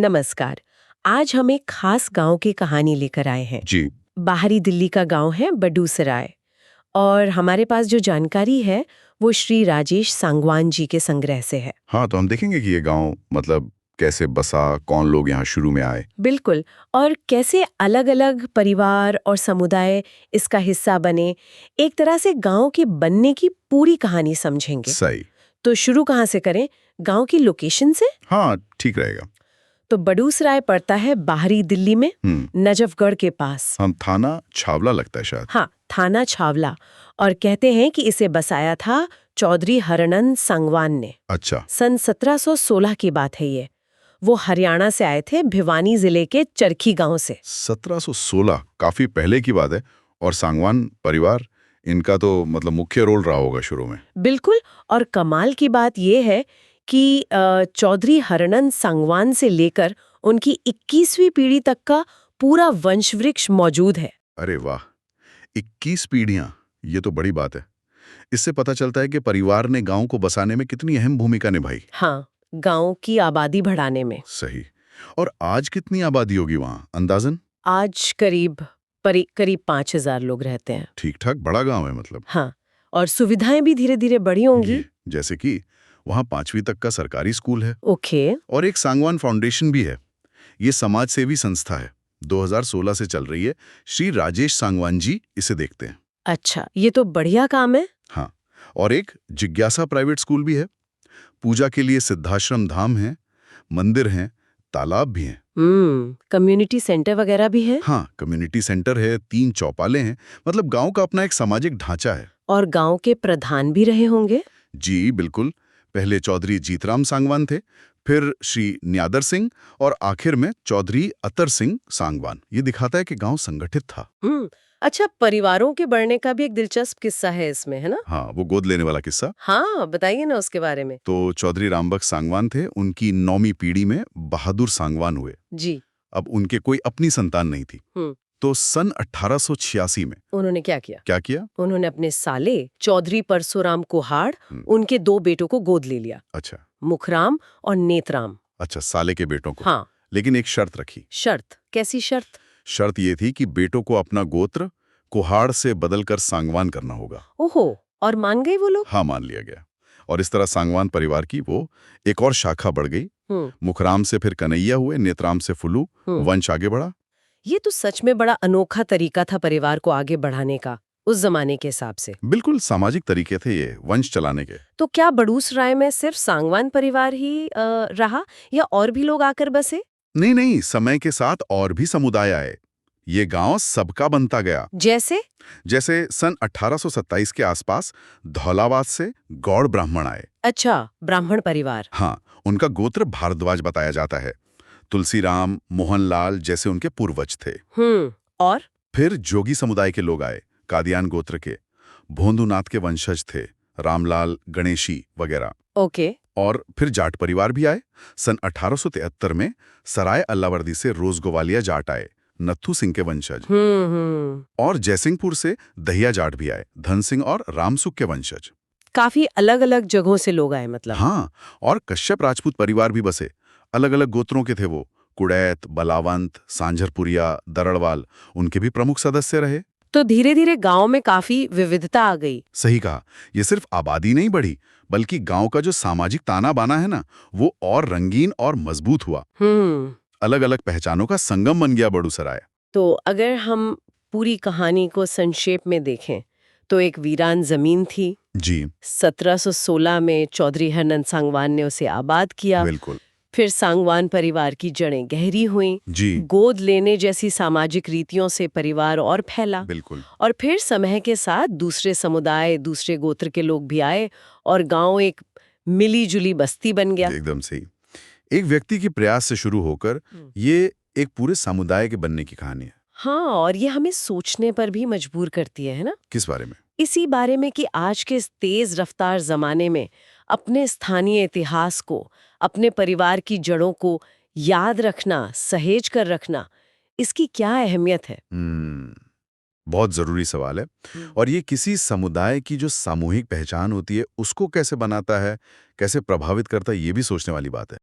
नमस्कार। आज हम एक खास गांव की कहानी लेकर आए हैं। जी। बाहरी दिल्ली का गांव है बडूसराय। और हमारे पास जो जानकारी है वो श्री राजेश सांगवान जी के संग्रह से है। हाँ, तो हम देखेंगे कि ये गांव मतलब कैसे बसा, कौन लोग यहाँ शुरू में आए। बिल्कुल। और कैसे अलग-अलग परिवार और समुदाय इसका हिस्सा बने, एक तरह से गांव के बनने की पूरी कहानी समझेंगे। सही। तो शुरू कहाँ से करें? गांव की लोकेशन से? हाँ, ठीक रहेगा। तो बडूसराय पड़ता है बाहरी दिल्ली में, नजफगढ़ के पास। हम थाना छावला लगता है शायद। हाँ, थाना छावला। और कहते हैं कि इसे बसाया था चौधरी हरनंद सांगवान ने। अच्छा। सन 1716 की बात है ये। वो हरियाणा से आए थे, भिवानी जिले के चरखी गांव से। 1716 काफी पहले की बात है। और सांगवान परिवार, इनका तो मतलब मुख्य रोल रहा होगा शुरू में। बिल्कुल। और कमाल की बात ये है कि चौधरी हरनंद सांगवान से लेकर उनकी 21वीं पीढ़ी तक का पूरा वंशवृक्ष मौजूद है। अरे वाह, 21 पीढ़ियां, ये तो बड़ी बात है। इससे पता चलता है कि परिवार ने गांव को बसाने में कितनी अहम भूमिका निभाई। हाँ, गांव की आबादी बढ़ाने में। सही। और आज कितनी आबादी होगी वहां अंदाजन? आज करीब 5,000 लोग रहते हैं। ठीक ठाक बड़ा गांव है मतलब। हाँ, और सुविधाएं भी धीरे धीरे बढ़ी होंगी। जैसे कि वहाँ 5वीं तक का सरकारी स्कूल है। ओके। और एक सांगवान फाउंडेशन भी है। ये समाज सेवी संस्था है, 2016 से चल रही है। श्री राजेश सांगवान जी इसे देखते हैं। अच्छा, ये तो बढ़िया काम है। हाँ। और एक जिज्ञासा प्राइवेट स्कूल भी है। पूजा के लिए सिद्धाश्रम धाम है, मंदिर हैं, तालाब भी हैं। कम्युनिटी सेंटर वगैरह भी है। हाँ, कम्युनिटी सेंटर है, 3 चौपाले हैं। मतलब गांव का अपना एक सामाजिक ढांचा है। और गांव के प्रधान भी रहे होंगे। जी बिल्कुल। पहले चौधरी जीतराम सांगवान थे, फिर श्री न्यादर सिंह और आखिर में चौधरी अतर सिंह सांगवान। ये दिखाता है कि गांव संगठित था। अच्छा, परिवारों के बढ़ने का भी एक दिलचस्प किस्सा है इसमें, है ना? हाँ, वो गोद लेने वाला किस्सा। हाँ, बताइए ना उसके बारे में। तो चौधरी रामबख्श सांगवान थे, उनकी 9वीं पीढ़ी में बहादुर सांगवान हुए। जी। अब उनके कोई अपनी संतान नहीं थी। तो सन 1886 में उन्होंने क्या किया? क्या किया? उन्होंने अपने साले चौधरी परशुराम कुहाड़, उनके 2 बेटों को गोद ले लिया। अच्छा। मुखराम और नेतराम। अच्छा, साले के बेटों को। हाँ। लेकिन एक शर्त रखी। शर्त? कैसी शर्त? शर्त ये थी कि बेटों को अपना गोत्र कुहाड़ से बदलकर सांगवान करना होगा। ओहो, और मान गए वो लोग? हाँ, मान लिया गया। और इस तरह सांगवान परिवार की वो एक और शाखा बढ़ गई। मुखराम से फिर कन्हैया हुए, नेतराम से फुलू, वंश आगे बढ़ा। ये तो सच में बड़ा अनोखा तरीका था परिवार को आगे बढ़ाने का, उस जमाने के हिसाब से। बिल्कुल सामाजिक तरीके थे ये वंश चलाने के। तो क्या बडूसराय में सिर्फ सांगवान परिवार ही रहा या और भी लोग आकर बसे? नहीं नहीं, समय के साथ और भी समुदाय आए। ये गांव सबका बनता गया। जैसे सन 1827 के आसपास धौलाबाद से गौड़ ब्राह्मण आए। अच्छा, ब्राह्मण परिवार। हाँ, उनका गोत्र भारद्वाज बताया जाता है। तुलसीराम, मोहनलाल जैसे उनके पूर्वज थे। और फिर जोगी समुदाय के लोग आए, कादियान गोत्र के। भोंदूनाथ के वंशज थे, रामलाल, गणेशी वगैरह। ओके। और फिर जाट परिवार भी आए। सन 1873 में सराय अल्लावर्दी से रोज गोवालिया जाट आए, नत्थू सिंह के वंशज। और जयसिंहपुर से दहिया जाट भी आए, धन सिंह और रामसुख के वंशज। काफी अलग अलग जगहों से लोग आए मतलब। हाँ, और कश्यप राजपूत परिवार भी बसे। अलग अलग गोत्रों के थे वो। कुड़ैत, बलावंत, सांझरपुरिया, दरड़वाल उनके भी प्रमुख सदस्य रहे। तो धीरे धीरे गांव में काफी विविधता आ गई। सही कहा। ये सिर्फ आबादी नहीं बढ़ी, बल्कि गांव का जो सामाजिक ताना बाना है ना, वो और रंगीन और मजबूत हुआ। अलग अलग पहचानों का संगम बन गया बडूसराय। तो अगर हम पूरी कहानी को संक्षेप में देखें तो एक वीरान जमीन थी। जी। 1716 में चौधरी हरनंद सांगवान ने उसे आबाद किया। बिल्कुल। फिर सांगवान परिवार की जड़ें गहरी हुईं। जी। गोद लेने जैसी सामाजिक रीतियों से परिवार और फैला। बिल्कुल। और फिर समय के साथ दूसरे समुदाय, दूसरे गोत्र के लोग भी आए और गांव एक मिली जुली बस्ती बन गया। एकदम सही। एक व्यक्ति के प्रयास से शुरू होकर ये एक पूरे समुदाय के बनने की कहानी है। हाँ, और ये हमें सोचने पर भी मजबूर करती है ना? किस बारे में? इसी बारे में कि आज के इस तेज रफ्तार जमाने में अपने स्थानीय इतिहास को, अपने परिवार की जड़ों को याद रखना, सहेज कर रखना, इसकी क्या अहमियत है। बहुत जरूरी सवाल है। और ये किसी समुदाय की जो सामूहिक पहचान होती है उसको कैसे बनाता है, कैसे प्रभावित करता है, ये भी सोचने वाली बात है।